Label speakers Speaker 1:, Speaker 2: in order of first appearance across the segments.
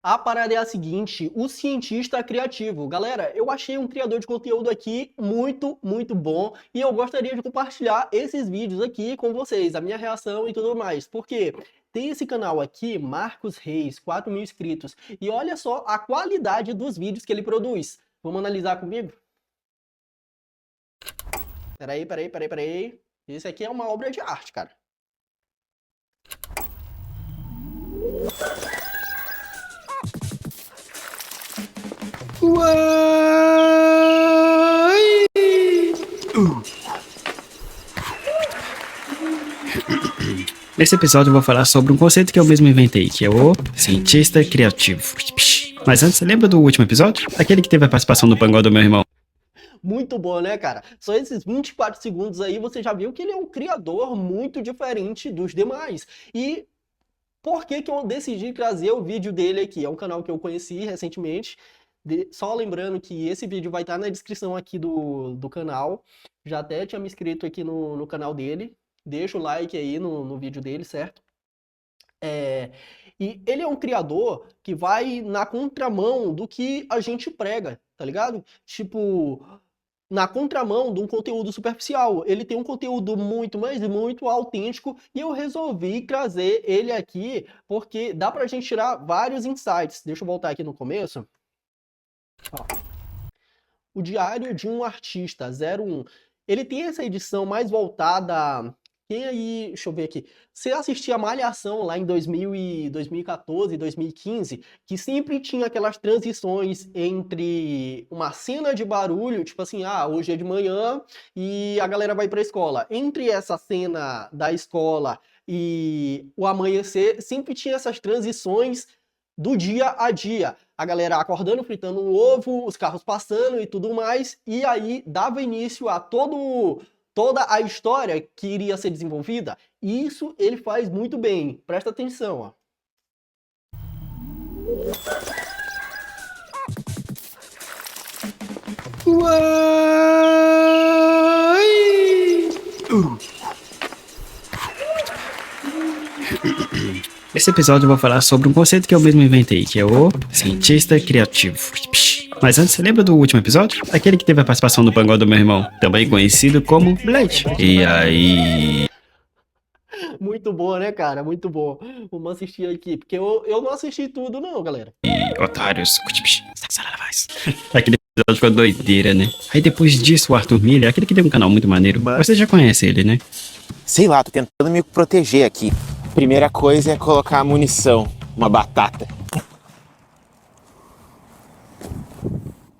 Speaker 1: A parada é a seguinte, o cientista criativo. Galera, eu achei um criador de conteúdo aqui muito bom e eu gostaria de compartilhar esses vídeos aqui com vocês, a minha reação e tudo mais. Porque tem esse canal aqui, Marcos Reis, 4.000 inscritos, e olha só a qualidade dos vídeos que ele produz. Vamos analisar comigo? Peraí. Esse aqui é uma obra de arte, cara.
Speaker 2: Nesse episódio eu vou falar sobre um conceito que eu mesmo inventei, que é o cientista criativo. Mas antes, você lembra do último episódio? Aquele que teve a participação do Pangol do meu irmão.
Speaker 1: Muito bom, né, cara? Só esses 24 segundos aí você já viu que ele é um criador muito diferente dos demais. E por que que eu decidi trazer o vídeo dele aqui? É um canal que eu conheci recentemente. Só lembrando que esse vídeo vai estar na descrição aqui do canal. Já até tinha me inscrito aqui no canal dele. Deixa o like aí no vídeo dele, certo? E ele é um criador que vai na contramão do que a gente prega, tá ligado? Tipo, na contramão de um conteúdo superficial. Ele tem um conteúdo muito autêntico e eu resolvi trazer ele aqui porque dá pra gente tirar vários insights. Deixa eu voltar aqui no começo. Ó. O Diário de um Artista, 01. Ele tem essa edição mais voltada... Quem aí, deixa eu ver aqui, você assistia Malhação lá em 2014, 2015, que sempre tinha aquelas transições entre uma cena de barulho, tipo assim, hoje é de manhã e a galera vai pra escola. Entre essa cena da escola e o amanhecer, sempre tinha essas transições do dia a dia. A galera acordando, fritando um ovo, os carros passando e tudo mais, e aí dava início a toda a história que iria ser desenvolvida. E isso ele faz muito bem. Presta atenção, ó.
Speaker 2: Nesse episódio eu vou falar sobre um conceito que eu mesmo inventei, que é o cientista criativo. Mas antes, você lembra do último episódio? Aquele que teve a participação do Pangol do meu irmão, também conhecido como Blade. E aí...
Speaker 1: Muito boa, né, cara? Muito bom. Vamos assistir aqui, porque eu não assisti tudo não, galera.
Speaker 2: E otários... Aquele episódio ficou doideira, né? Aí depois disso, o Arthur Miller, aquele que tem um canal muito maneiro, você já conhece ele, né?
Speaker 3: Sei lá, tô tentando me proteger aqui. Primeira coisa é colocar munição, uma batata.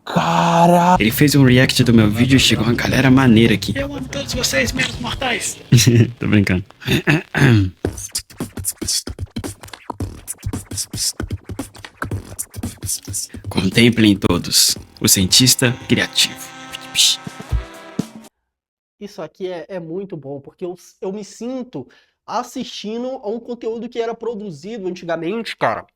Speaker 3: Cara!
Speaker 2: Ele fez um react do meu vídeo e chegou uma galera maneira aqui. Eu amo todos vocês, menos mortais. Tô brincando. Contemplem todos o cientista criativo.
Speaker 1: Isso aqui é muito bom, porque eu me sinto assistindo a um conteúdo que era produzido antigamente, cara.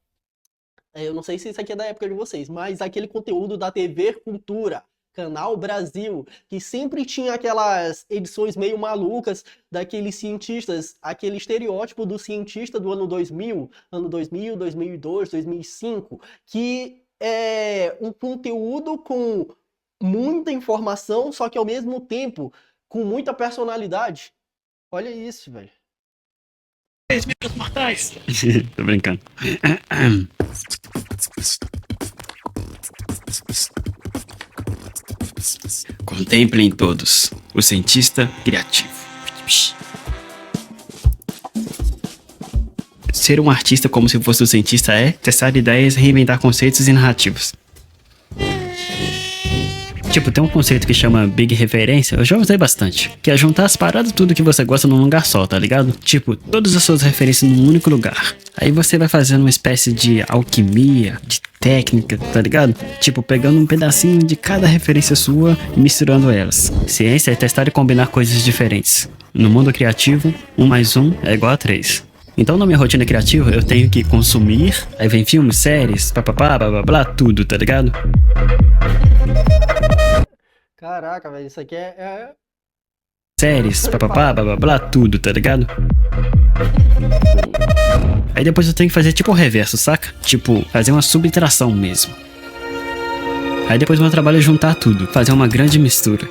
Speaker 1: Eu não sei se isso aqui é da época de vocês, mas aquele conteúdo da TV Cultura, Canal Brasil, que sempre tinha aquelas edições meio malucas daqueles cientistas, aquele estereótipo do cientista do ano 2000, 2002, 2005, que é um conteúdo com muita informação, só que ao mesmo tempo com muita personalidade. Olha isso, velho.
Speaker 2: Menos mortais. Tô brincando. Contemplem todos o cientista criativo. Ser um artista como se fosse um cientista é testar ideias, reinventar conceitos e narrativas. Tipo, tem um conceito que chama Big Referência, eu já usei bastante, que é juntar as paradas tudo que você gosta num lugar só, tá ligado? Tipo, todas as suas referências num único lugar. Aí você vai fazendo uma espécie de alquimia, de técnica, tá ligado? Tipo, pegando um pedacinho de cada referência sua e misturando elas. Ciência é testar e combinar coisas diferentes. No mundo criativo, 1 mais 1 é igual a 3. Então na minha rotina criativa eu tenho que consumir, aí vem filmes, séries, papapá, blá blá blá, tudo, tá ligado?
Speaker 1: Caraca, velho, isso aqui
Speaker 2: Séries, papapá, blá blá blá, tudo, tá ligado? Aí depois eu tenho que fazer tipo o reverso, saca? Tipo, fazer uma subtração mesmo. Aí depois o meu trabalho é juntar tudo, fazer uma grande mistura.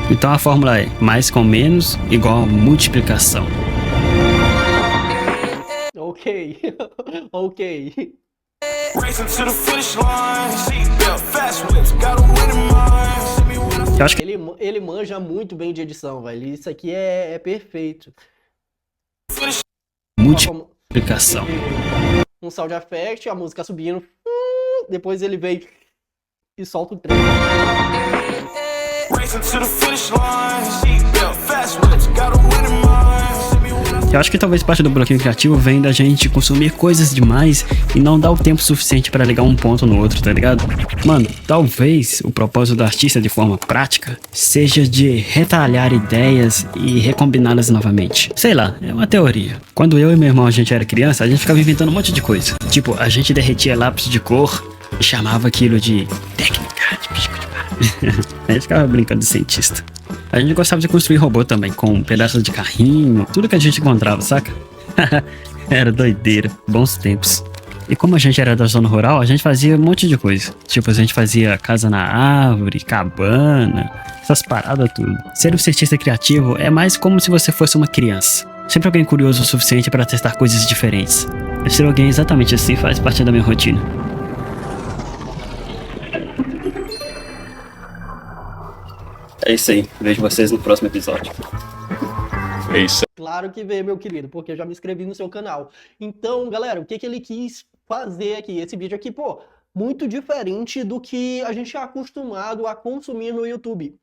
Speaker 2: Então a fórmula é mais com menos igual a multiplicação.
Speaker 1: Ok. Ok.
Speaker 4: Racing to the finish line, seatbelt, fast whips, got a winning mind. See me when I
Speaker 2: Eu acho que
Speaker 1: Ele manja muito bem de edição, velho. Isso aqui é perfeito.
Speaker 4: finish.
Speaker 2: multiplicação.
Speaker 1: Um sound effect, a música subindo. Depois ele vem e solta o trem.
Speaker 4: Racing to the finish line, seatbelt, fast whips, got a winning mind. See me when I
Speaker 2: Eu acho que talvez parte do bloqueio criativo vem da gente consumir coisas demais e não dar o tempo suficiente pra ligar um ponto no outro, tá ligado? Mano, talvez o propósito do artista de forma prática seja de retalhar ideias e recombiná-las novamente. Sei lá, é uma teoria. Quando eu e meu irmão a gente era criança, a gente ficava inventando um monte de coisa. Tipo, a gente derretia lápis de cor e chamava aquilo de técnica de biscoitar. A gente ficava brincando de cientista. A gente gostava de construir robô também, com pedaços de carrinho, tudo que a gente encontrava, saca? Era doideira, bons tempos. E como a gente era da zona rural, a gente fazia um monte de coisa. Tipo, a gente fazia casa na árvore, cabana, essas paradas tudo. Ser um cientista criativo é mais como se você fosse uma criança. Sempre alguém curioso o suficiente para testar coisas diferentes. E ser alguém exatamente assim faz parte da minha rotina. É isso aí, vejo vocês no próximo episódio.
Speaker 3: É isso.
Speaker 1: Claro que vê, meu querido, porque eu já me inscrevi no seu canal. Então, galera, o que ele quis fazer aqui? Esse vídeo aqui, pô, muito diferente do que a gente é acostumado a consumir no YouTube.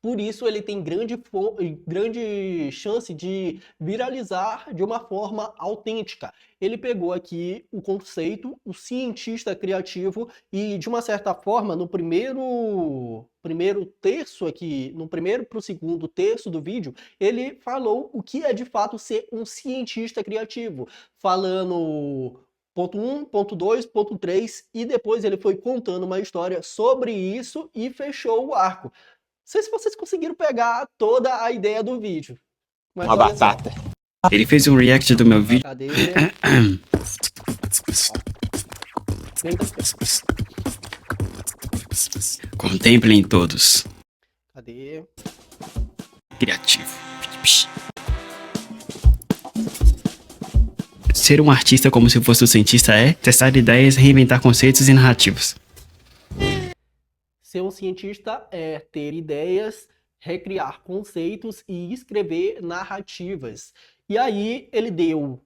Speaker 1: Por isso ele tem grande chance de viralizar de uma forma autêntica. Ele pegou aqui o conceito, o cientista criativo, e de uma certa forma, no primeiro terço aqui, no primeiro para o segundo terço do vídeo, ele falou o que é de fato ser um cientista criativo, falando ponto 1, ponto 2, ponto 3, e depois ele foi contando uma história sobre isso e fechou o arco. Não sei se vocês conseguiram pegar toda a ideia do vídeo. Mas
Speaker 3: Uma
Speaker 1: olha só.
Speaker 3: batata.
Speaker 2: Ele fez um react do meu vídeo.
Speaker 1: Cadê?
Speaker 2: Contemplem todos.
Speaker 1: Cadê?
Speaker 2: Criativo. Ser um artista como se fosse um cientista é testar ideias, reinventar conceitos e narrativas.
Speaker 1: Ser um cientista é ter ideias, recriar conceitos e escrever narrativas. E aí ele deu,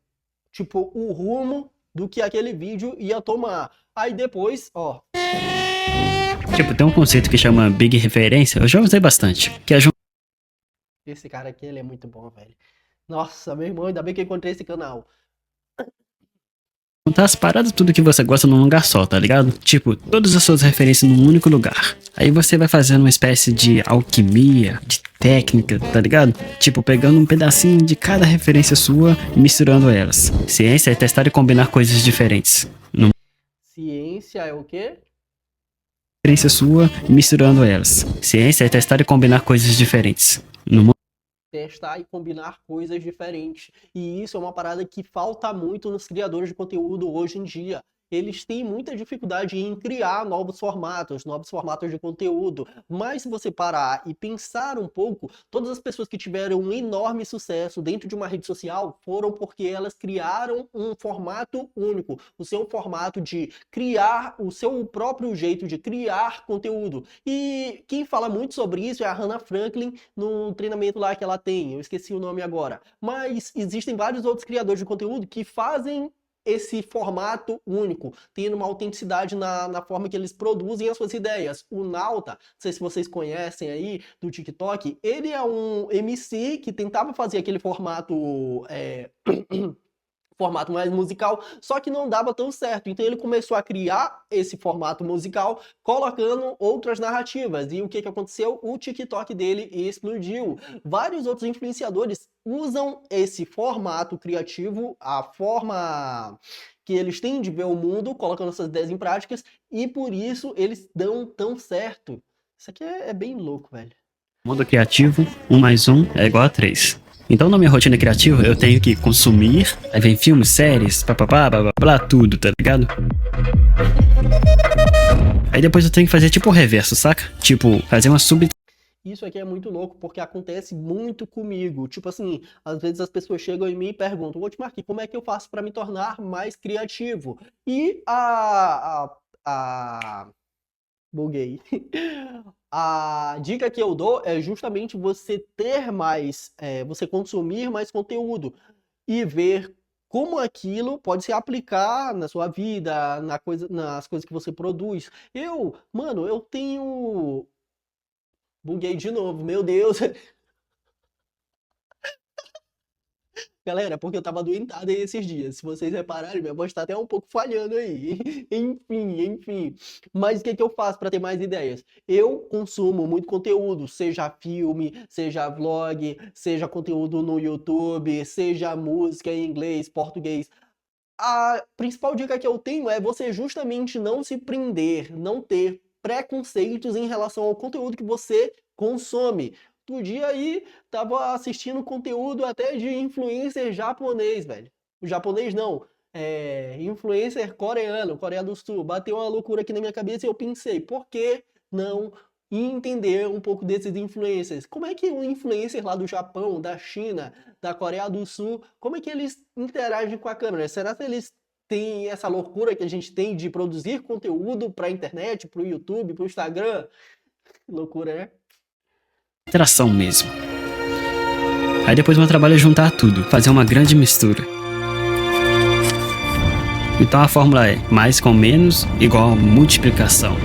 Speaker 1: tipo, o rumo do que aquele vídeo ia tomar. Aí depois, ó,
Speaker 2: Tipo, tem um conceito que chama Big Referência, eu já usei bastante, que é
Speaker 1: esse cara aqui, ele é muito bom, velho. Nossa, meu irmão, ainda bem que eu encontrei esse canal.
Speaker 2: juntar as paradas tudo que você gosta num lugar só, tá ligado? Tipo, todas as suas referências num único lugar. Aí você vai fazendo uma espécie de alquimia, de técnica, tá ligado? Tipo, pegando um pedacinho de cada referência sua e misturando elas. Ciência é testar e combinar coisas diferentes. Numa
Speaker 1: Ciência é o quê?
Speaker 2: referência sua e misturando elas. Ciência é testar e combinar coisas diferentes. Numa
Speaker 1: Testar e combinar coisas diferentes. E isso é uma parada que falta muito nos criadores de conteúdo hoje em dia. Eles têm muita dificuldade em criar novos formatos de conteúdo. Mas se você parar e pensar um pouco, todas as pessoas que tiveram um enorme sucesso dentro de uma rede social foram porque elas criaram um formato único, o seu formato de criar o seu próprio jeito de criar conteúdo. E quem fala muito sobre isso é a Hannah Franklin no treinamento lá que ela tem, eu esqueci o nome agora. Mas existem vários outros criadores de conteúdo que fazem esse formato único, tendo uma autenticidade na forma que eles produzem as suas ideias. O Nauta, não sei se vocês conhecem aí, do TikTok, ele é um MC que tentava fazer aquele formato formato mais musical, só que não dava tão certo. Então ele começou a criar esse formato musical, colocando outras narrativas. E o que aconteceu? O TikTok dele explodiu. Vários outros influenciadores usam esse formato criativo, a forma que eles têm de ver o mundo, colocando essas ideias em práticas, e por isso eles dão tão certo. Isso aqui é bem louco, velho.
Speaker 2: mundo criativo, 1 mais 1 é igual a 3. Então na minha rotina criativa eu tenho que consumir, aí vem filmes, séries, papapá, blá blá blá, tudo, tá ligado? Aí depois eu tenho que fazer tipo o reverso, saca? Tipo, fazer uma
Speaker 1: Isso aqui é muito louco, porque acontece muito comigo. Tipo assim, às vezes as pessoas chegam em mim e perguntam, Marquinhos, como é que eu faço para me tornar mais criativo? E buguei. A dica que eu dou é justamente você ter mais, você consumir mais conteúdo e ver como aquilo pode se aplicar na sua vida, nas coisas que você produz. Mano, eu tenho... Buguei de novo, meu Deus. Galera, porque eu tava doentado aí esses dias. Se vocês repararem, minha voz tá até um pouco falhando aí. Enfim. Mas o que que eu faço para ter mais ideias? Eu consumo muito conteúdo, seja filme, seja vlog, seja conteúdo no YouTube, seja música em inglês, português. A principal dica que eu tenho é você justamente não se prender, não ter preconceitos em relação ao conteúdo que você consome. Outro dia aí, tava assistindo conteúdo até de influencer japonês, velho. O japonês não, influencer coreano, Coreia do Sul. Bateu uma loucura aqui na minha cabeça e eu pensei, por que não entender um pouco desses influencers? Como é que um influencer lá do Japão, da China, da Coreia do Sul, como é que eles interagem com a câmera? Será que eles têm essa loucura que a gente tem de produzir conteúdo para a internet, para o YouTube, para o Instagram? Loucura, né?
Speaker 2: interação mesmo. Aí depois meu trabalho é juntar tudo, fazer uma grande mistura. Então a fórmula é mais com menos igual a multiplicação.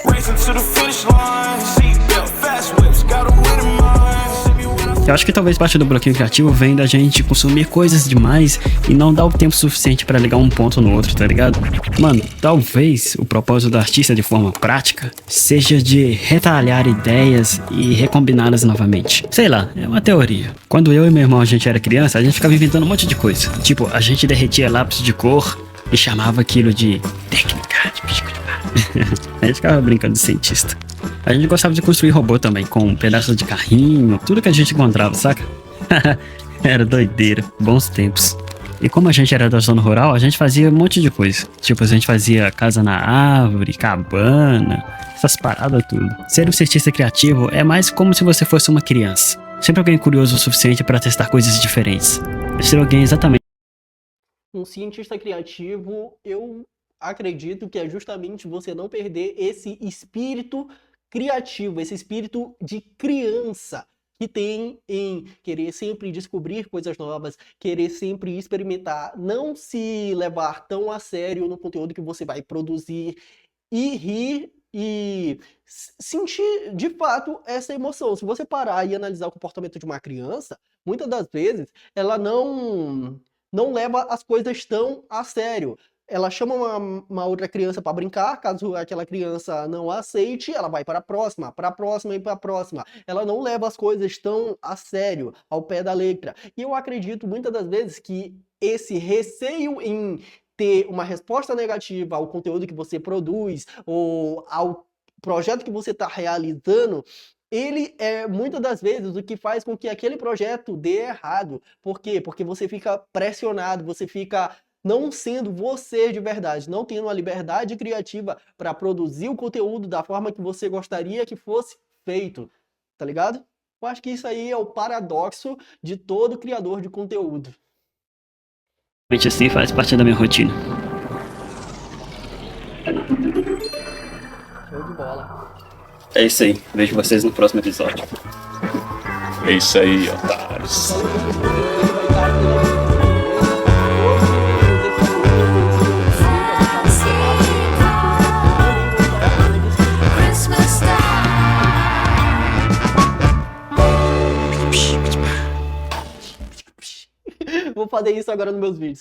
Speaker 4: Racing to the finish line. Seatbelt, fast whips, got a winning mind. See me when I
Speaker 2: Eu acho que talvez parte do bloqueio criativo vem da gente consumir coisas demais e não dar o tempo suficiente pra ligar um ponto no outro, tá ligado? Mano, talvez o propósito do artista de forma prática seja de retalhar ideias e recombiná-las novamente. Sei lá, é uma teoria. Quando eu e meu irmão a gente era criança, a gente ficava inventando um monte de coisa. Tipo, a gente derretia lápis de cor e chamava aquilo de técnica de pisco de barro. A gente ficava brincando de cientista. A gente gostava de construir robô também, com pedaços de carrinho, tudo que a gente encontrava, saca? Era doideira, bons tempos. E como a gente era da zona rural, a gente fazia um monte de coisa. Tipo, a gente fazia casa na árvore, cabana, essas paradas tudo. Ser um cientista criativo é mais como se você fosse uma criança. Sempre alguém curioso o suficiente para testar coisas diferentes. Ser alguém exatamente.
Speaker 1: Um cientista criativo, eu acredito que é justamente você não perder esse espírito criativo, esse espírito de criança que tem em querer sempre descobrir coisas novas, querer sempre experimentar, não se levar tão a sério no conteúdo que você vai produzir e rir e sentir de fato essa emoção. Se você parar e analisar o comportamento de uma criança, muitas das vezes ela não leva as coisas tão a sério. Ela chama uma outra criança para brincar, caso aquela criança não aceite, ela vai para a próxima e para a próxima. Ela não leva as coisas tão a sério, ao pé da letra. E eu acredito muitas das vezes que esse receio em ter uma resposta negativa ao conteúdo que você produz ou ao projeto que você está realizando, ele é muitas das vezes o que faz com que aquele projeto dê errado. Por quê? Porque você fica pressionado, você fica não sendo você de verdade, não tendo uma liberdade criativa para produzir o conteúdo da forma que você gostaria que fosse feito, tá ligado? Eu acho que isso aí é o paradoxo de todo criador de conteúdo.
Speaker 2: Assim faz parte da minha rotina.
Speaker 1: Show de bola.
Speaker 2: É isso aí, vejo vocês no próximo episódio.
Speaker 5: É isso aí, otários.
Speaker 1: Vou fazer isso agora nos meus vídeos.